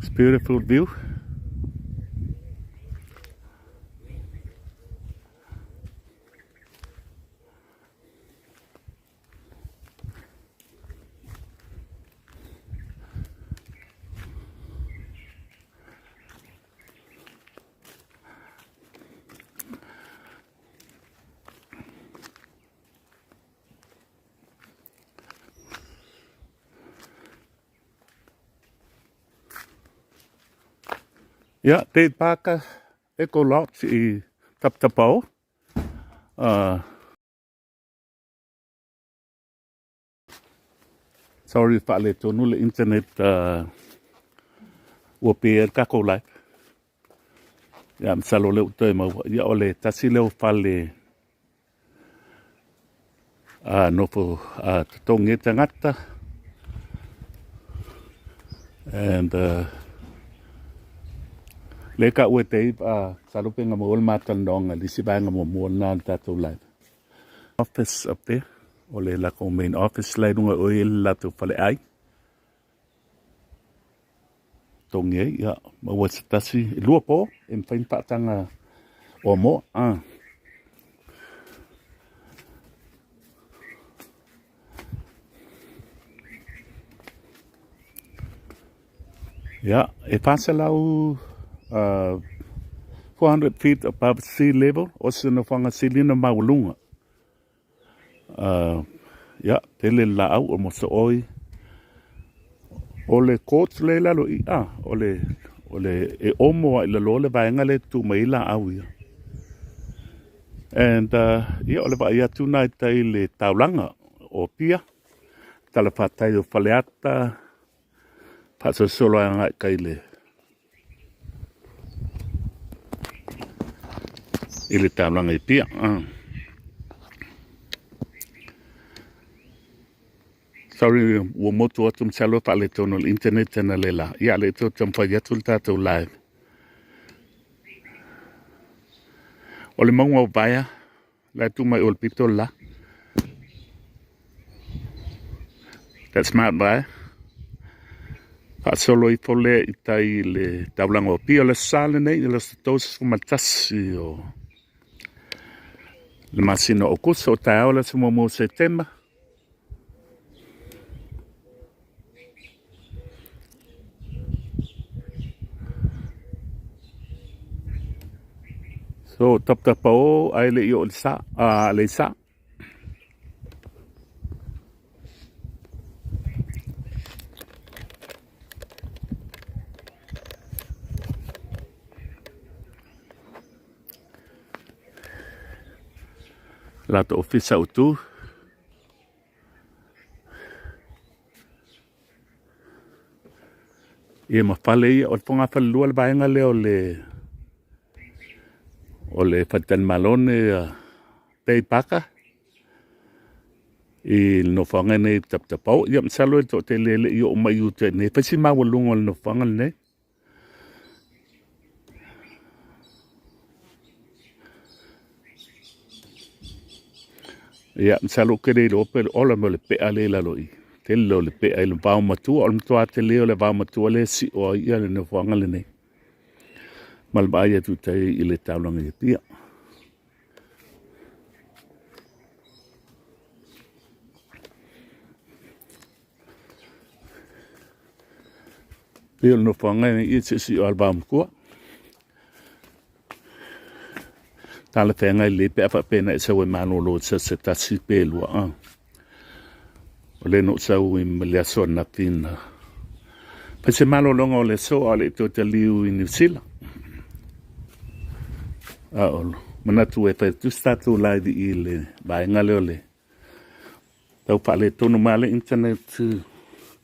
It's beautiful view. Ja, det baka ekolot i Tapatapao. Sorry fa le tonu le internet ua pe kako lai. Ya msalo le utoi ma ya ole tasi leo fale nofo tonge tangata. And leka ue te salupe nga mo matandong li siba nga mo na tato lai. Office up there. Ole la ko main office lai dunga oil la to fale ai. Tonge ya ma was tasi luopo en fain patanga o mo Yeah, e pasa lau 400 feet above sea level, also no whanga silina maulunga. Yeah, tele la au o mosa oi. Ole coach le lalo i ole e omo i la lole vaenga le tu mai la au ia. And ia ole va ia tuna tai le taulanga o pia. Tala fatai o faleata. Pasa solo anga kai le. Ile taulanga i pia. Sorry, wo moto atum salo pa le tono internet na lela. Ya le to tampa ya tulta to live. Ole mangwa baya la tu mai ol pitola. That's smart by. Pa solo I fole itai le taulango pia le sale nei le tos fumatasi o le masino o kuso tao le sumo mo setema. So Tapatapao ai le yo le sa. Lato ofisa utu. Ia mafale ia o ponga falua le baenga le o le fatan malone pei paka. I no whanga nei Tapatapao. Ia msalo e to te lele i o mai ute nei. Pesi mawalunga no whanga nei. Ia msalo kere lo pe ola mo le pea le lalo i. Te lo le pea i le vau matua. Ola matua te leo le vau matua le si o ia le no whanga le nei. Malba ia tu te i le taulanga i pia. Peo no whanga i te si o alba mkua. Tala whenga i le pea whapena e sawe mano lo se tasi pe lua. O le no sau i mlea soa na pina. Pa se malo longa o le soa le to te liu i New Zealand. Manatu e whai tu statu lai di i le baenga leo le. Tau pa le tono male internet.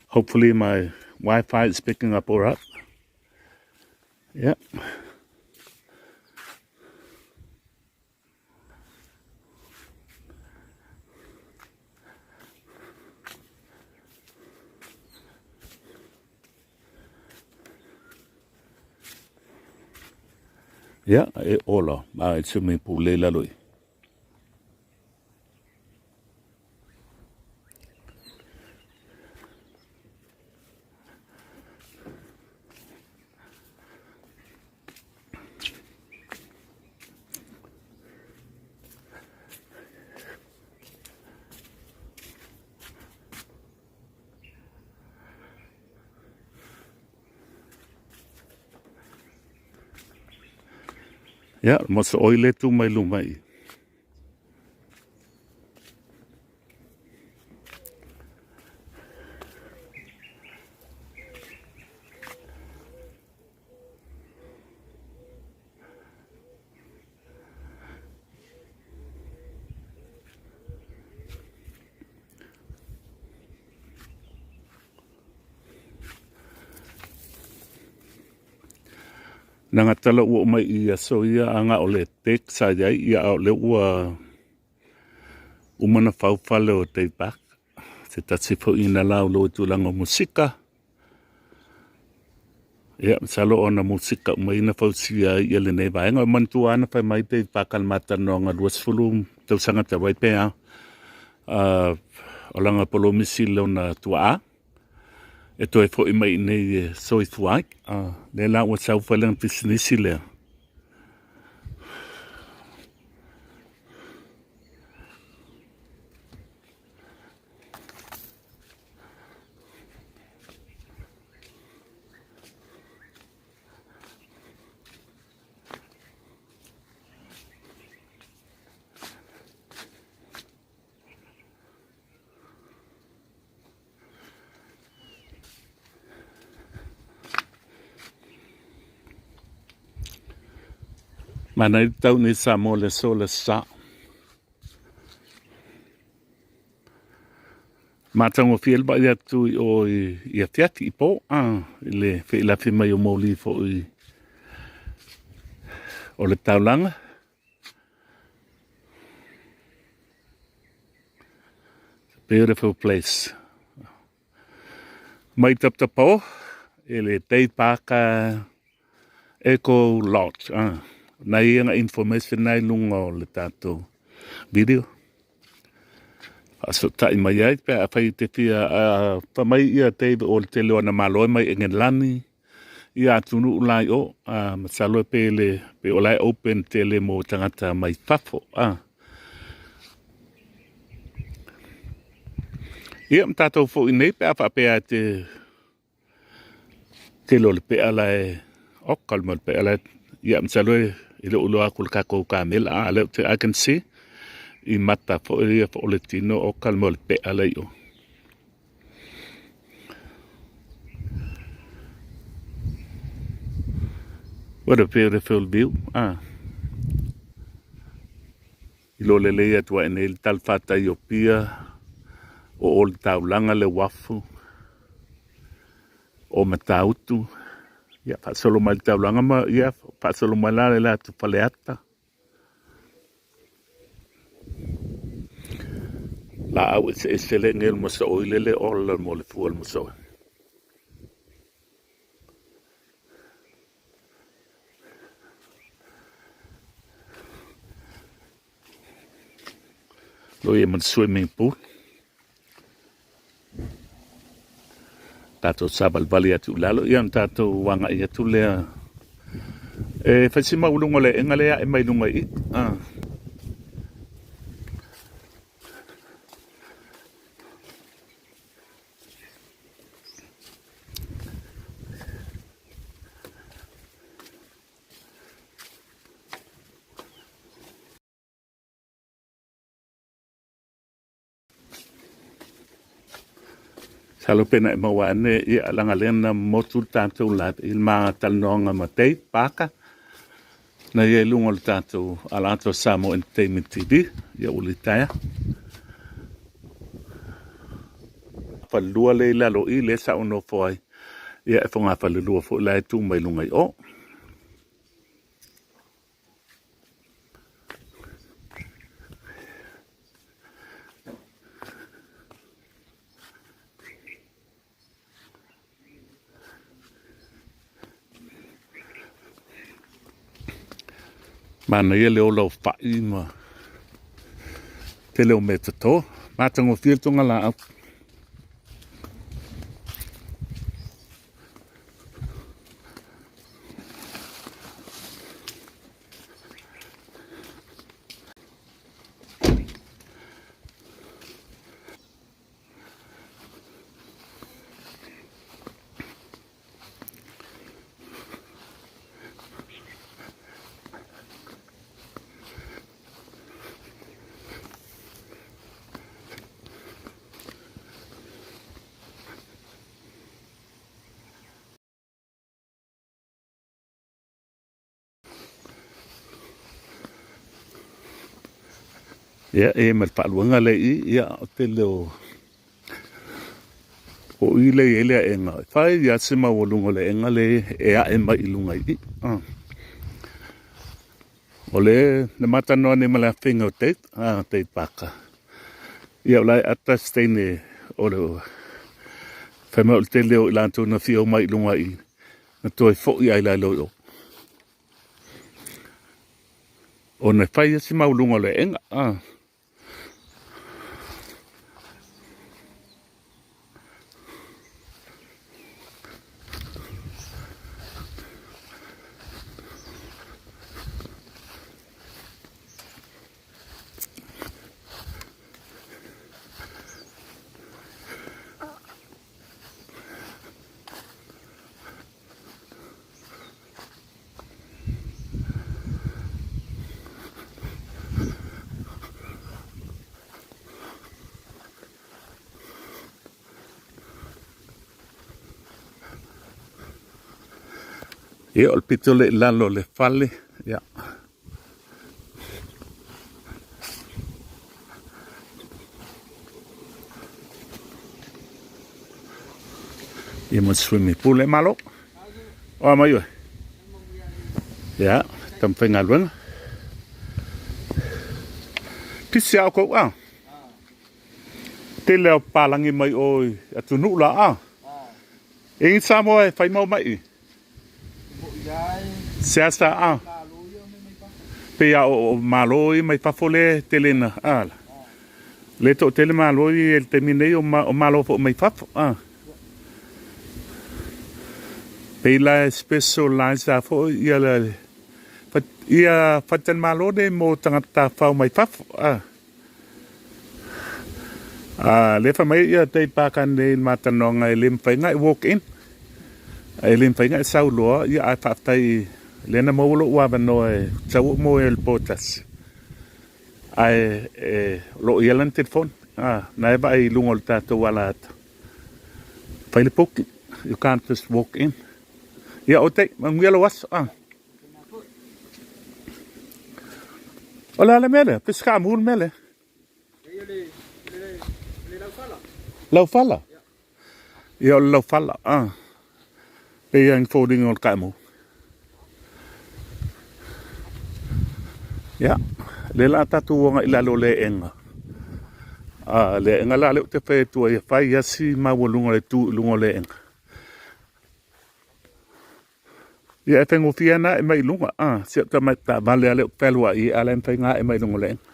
Hopefully my Wi-Fi is picking up all right. Yeah. Yeah, e ola. E sumi pu le laloi. Ia, mo se oile tu mai lumai. Nanga tala ua mai ia so ia anga o le tek sa iai ia o le ua umana faufale o te pak. Se tatsifo ina lau lo tulanga musika. Ia salo ona musika mai na fausia ia le nei vaenga mantua ana fai mai te pakal mata no nga duas fulum tau sanga te wai pea. O langa polo misi leo na tua. E toi fo i mai nei soi fuai. Le la ua sau falang pisinisi lea. Mana i tau ni sa mo le so le sa. Matango fiel ba ia tu o ia fiati i po. Le fe la fi mai o moli fo i o le taulanga. Beautiful place. Mai Tapatapao e le tei paka eco lot. Nai nga information nai lunga o le tato video. Aso tai mai ai pe a fai te fia pa mai ia te o te leo na maloi mai engen lani. Ia tunu ulai o masalo pe o lai open te le mo tangata mai fafo. Ia mtato fo i nei pe a pe a te lo le pe ala o kalma pe ala ia msalo i le ulo akul kako kamel ale te I can see i mata fo ia fo le tino o kalma pe ala yo. What a beautiful view. Ilo le lea tua ene il talfata i o pia o ol taulanga le wafu o matautu. Ia whaasolo mai taulanga ma ia whaasolo mai la tu paleata. La au e se le ngel mo sa oilele ola mo le fual mo sa. Lo ia man swimming pool. Tato sabal vali atu lalo ia tato wanga ia tu lea. Fasima ulunga le engalea e mai lunga i. Salo pena e mawane ia langa lena motu tato lat il ma talnonga matei paka. Na ia lunga le tato alato Samo Entertainment TV ia ulitaya. Falua le lalo i le sa ono foi. Ia e fonga falua fo la tu mai lunga i o. Mana ia le olau whai ma te leo me te tō. Mātango whietonga la au. Ia e mal paluanga le ia o te leo o i le ele a enga. Whai ia se mawalunga le enga le e a e mai ilunga i. O le matanoa ne mala whinga o teit, teit paka. Ia o lai atas teine o leo. Whema o te leo i lantou na whio mai ilunga i. Na toi fo i ai lai loi o. O na whai ia se mawalunga le enga. Ia o le pito le lalo le fale. Ia. Ia mo swimming pool le malo. O mai oi. Ia, tam whenga luenga. Pisi au kou Te leo palangi mai oi atu nula E ngi Samoa e whai mau mai Seasa Pea o maloi mai pafole telena Le to tele maloi el terminei o malo fo mai fafo Pela specialize fo ia fatan malode mo tangata fau mai fafo le fa mai ia te pakan le matanonga lim fainga walk in lim fainga saulo ia a fatai le na mo lo wa no tau mo el potas lo ia lan telefon na ba I lungol tato wala faile pok you can't just walk in ia o te mangialo was Ola le mele pesca mul mele Lau fala. Ia o lau fala. Pe yang folding o kamo. Ia. Le la tatu wanga ilalo le enga. Le enga la le te pe tu ia fai yasi mawalunga le tu lungo le enga. Ia e tengo fiana e mai lunga. Sia ta mai ta vale ale pelua I ala en nga e mai lungo le enga.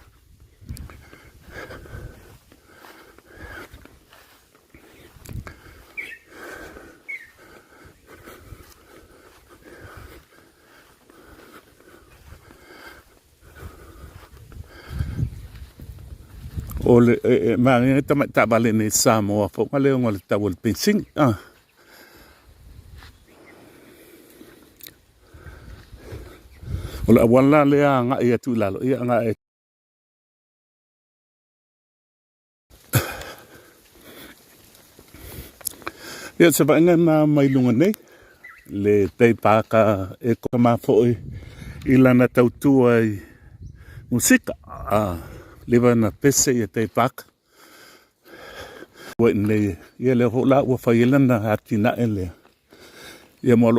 O le mangi ta mai ta vale ni Samoa fo ngale ngol ta wol pinsing o la wala le nga ia tu lalo ia nga ia se va nga mai lunga nei le te paka e ko ma fo I lana tautua I musika Liva na pese ia te paka. Ia le ho la ua whaiela na hatina ele. Ia mo